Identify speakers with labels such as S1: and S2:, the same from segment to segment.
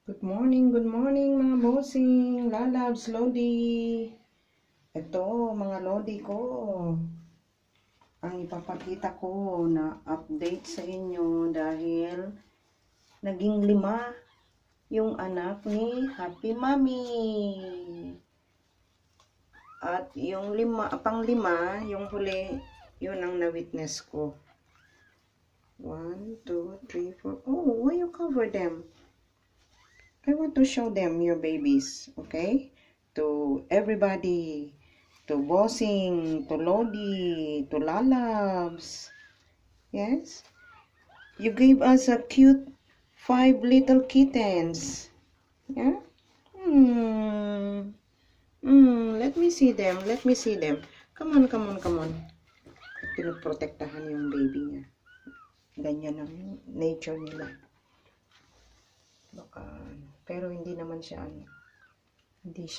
S1: Good morning mga bossing, lalabs, lodi. Ito mga lodi ko, ang ipapakita ko na update sa inyo dahil naging 5 yung anak ni Happy Mommy. At yung pang-5, yung huli, yun ang na-witness ko. 1, 2, 3, 4. Oh, why you cover them? I want to show them your babies, okay? To everybody, to Bossing, to Lodi, to Lalabs. Yes? You gave us a cute 5 little kittens. Yeah? Let me see them. Let me see them. Come on, come on, come on. Pinoprotektahan yung baby niya. Ganyan ang nature nila. Baka, pero hindi naman siya hindi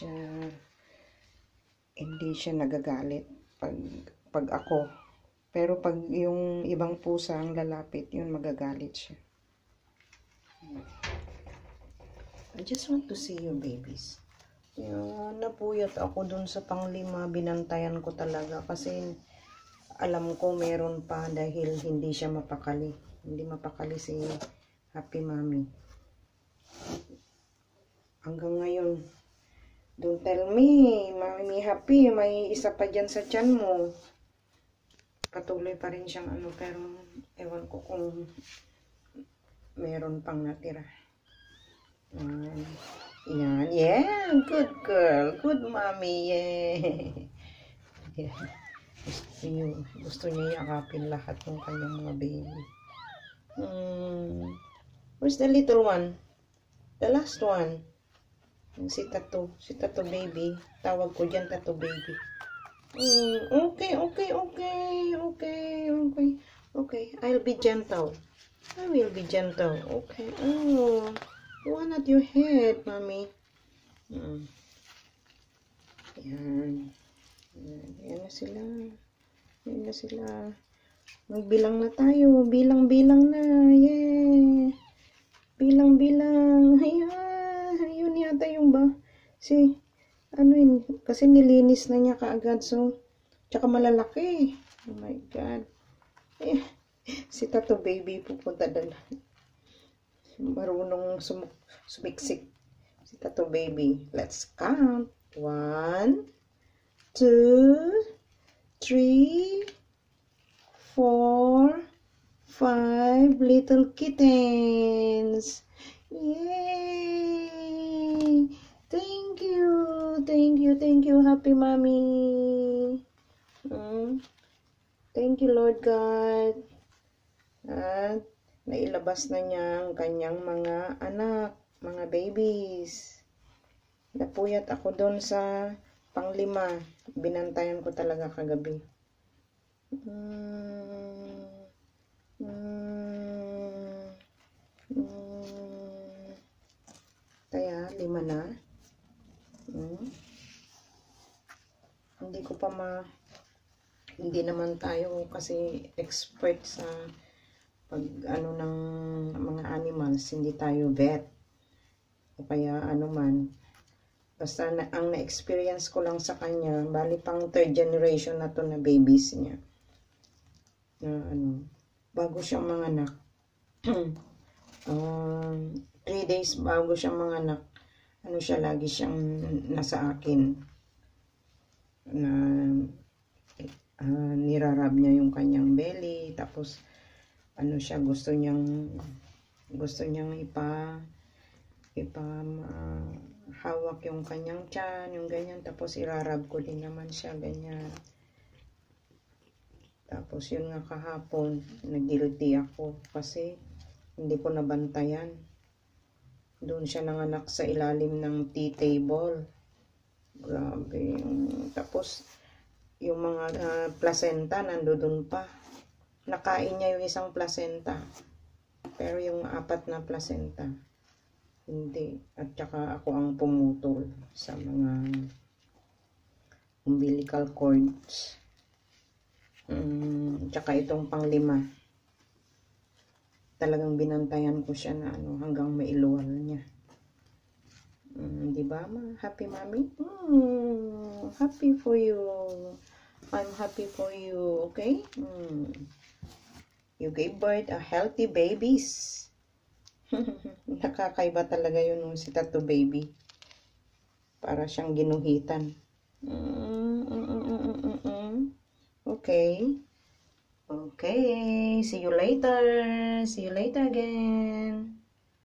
S1: siya nagagalit pag ako. Pero pag yung ibang pusa ang lalapit, yun magagalit siya. I just want to see your babies. Yun, napuyat ako dun sa pang-5, binantayan ko talaga kasi alam ko meron pa dahil hindi siya mapakali. Hindi mapakali si Happy Mommy. Hanggang ngayon, don't tell me, Mami Happy, may isa pa dyan sa tiyan mo. Patuloy pa rin siyang pero ewan ko kung meron pang natira. Yan, yeah, good girl, good mommy, yeah. Gusto niya yakapin lahat ng kanyang mga baby. Where's the little one? The last one. Si Tato baby. Tawag ko dyan, Tato baby. Okay. I'll be gentle. I will be gentle. Okay. Oh, one at your head, mommy. Yan. Yan na sila. Yan na sila. Magbilang na tayo. Bilang-bilang na. Yeah. Bilang-bilang. Ayun yata yung kasi nilinis na niya kaagad. So, tsaka malalaki. Oh my God. Si Tato baby pupunta doon. Marunong sumiksik. Si Tato baby. Let's count. 1, 2, 3, 4, 5 little kittens. Yay! Thank you, Happy Mommy. Thank you, Lord God. At nailabas na niya ang kanyang mga anak, mga babies. Napuyat ako doon sa pang-5. Binantayan ko talaga kagabi. Kaya 5 na. Hindi naman tayo kasi expert sa ng mga animals, hindi tayo vet. O kaya basta ang na-experience ko lang sa kanya, bali pang 3rd generation na to na babies niya. Bago siyang manganak. 3 days bago siyang manganak, siya lagi siyang nasa akin. Na nirarab niya yung kanyang belly, tapos siya gusto niyang hawak yung kanyang tiyan, yung ganyan, tapos irarab ko din naman siya ganyan. Tapos yun nga kahapon, nag-guilty ako kasi hindi ko nabantayan. Doon siya nanganak sa ilalim ng tea table. Grabe. Tapos yung mga placenta nandoon pa. Nakain niya yung isang placenta. Pero yung 4 na placenta, hindi. At saka ako ang pumutol sa mga umbilical cords. Tsaka itong pang-5. Talagang binantayan ko siya na hanggang mailuwal niya. ba? Happy, mommy? Happy for you. I'm happy for you, okay? You gave birth a healthy babies. Nakakaiba talaga yun si Tattoo Baby. Para siyang ginuhitan. Okay. Okay. See you later. See you later again.